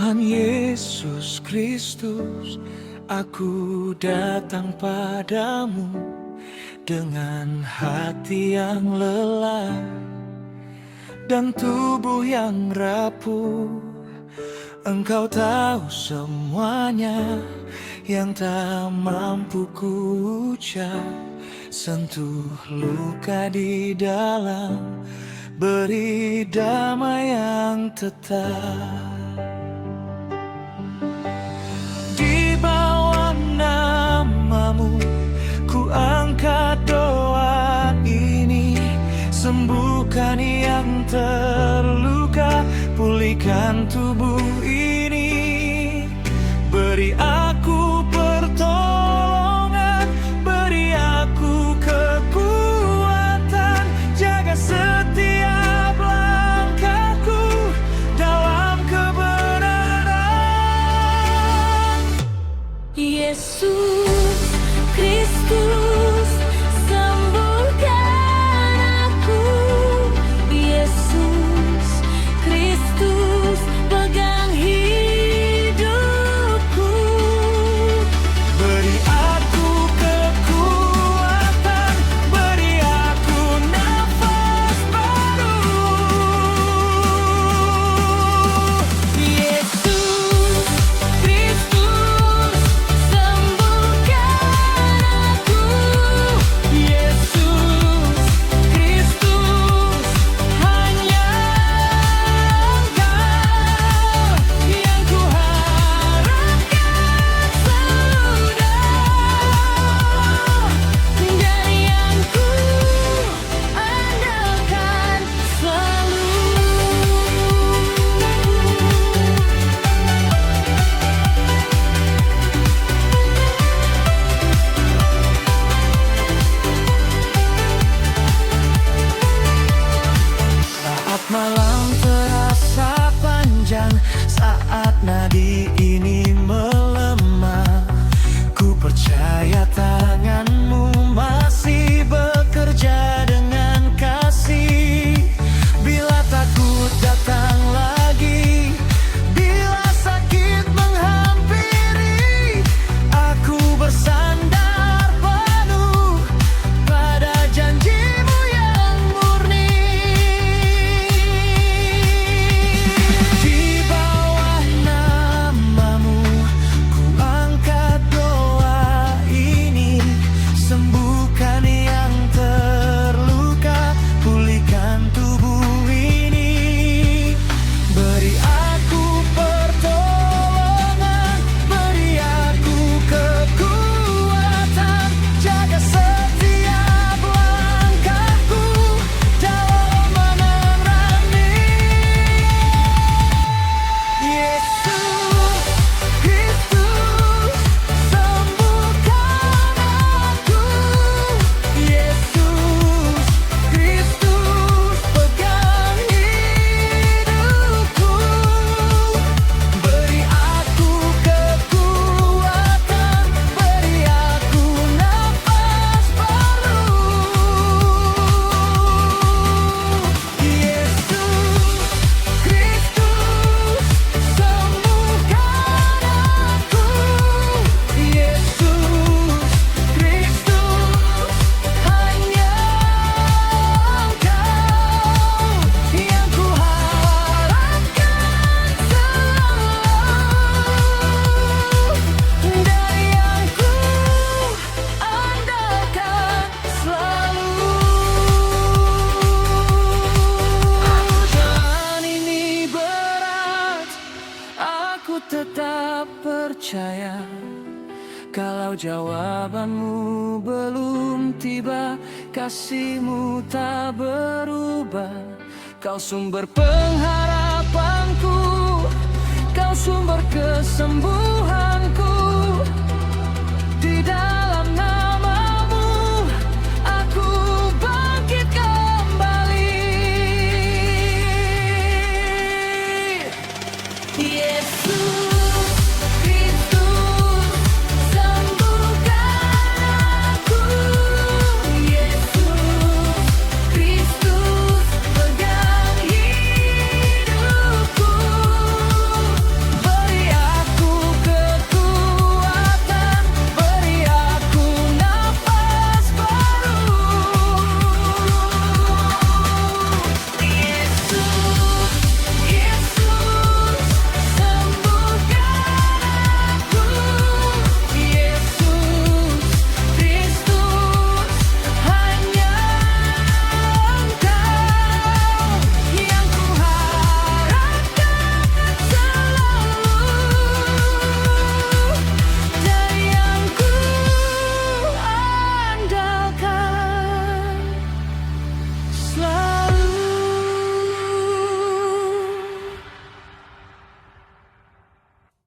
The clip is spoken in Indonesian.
Tuhan Yesus Kristus, aku datang padamu dengan hati yang lelah dan tubuh yang rapuh. Engkau tahu semuanya yang tak mampu ku ucap. Sentuh luka di dalam, beri damai yang tetap. Di bawah namamu ku angkat doa ini. Sembuhkan yang terluka, pulihkan tubuh ini. Beri aku pertolongan, beri aku kekuatan. Jaga setiap langkahku dalam kebenaran. Yesus Kristus, sembuhkan aku. Yesus Kristus, pegang hidupku. Beri aku kekuatan, beri aku nafas baru. Yesus Kristus, sembuhkan aku. Yesus Kristus, hanya Engkau yang ku harapkan sudah, Dan yang ku andalkan selalu. Saat malam terasa panjang, saat nadi ini melemah, ku percaya tanganmu masih bekerja dengan kasih. Bila takut datang lagi, bila sakit menghampiri, aku bersandar penuh pada janjimu yang murni. Di bawah namamu ku angkat doa ini. Sembuhkan yang terluka, pulihkan tubuh ini. Beri aku pertolongan, beri aku kekuatan. Jaga setiap langkahku dalam menenangi. Yesus Kristus, sembuhkan aku. Yesus Kristus, pegang hidupku. Beri aku kekuatan, beri aku nafas baru. Yesus Kristus, sembuhkan aku. Yesus Kristus, hanya Engkau yang ku harapkan selalu, dan yang ku andalkan selalu. Jalan ini berat, aku tetap percaya. Kalau jawabanmu belum tiba, kasihmu tak berubah. Kau sumber pengharapanku, kau sumber kesembuhan.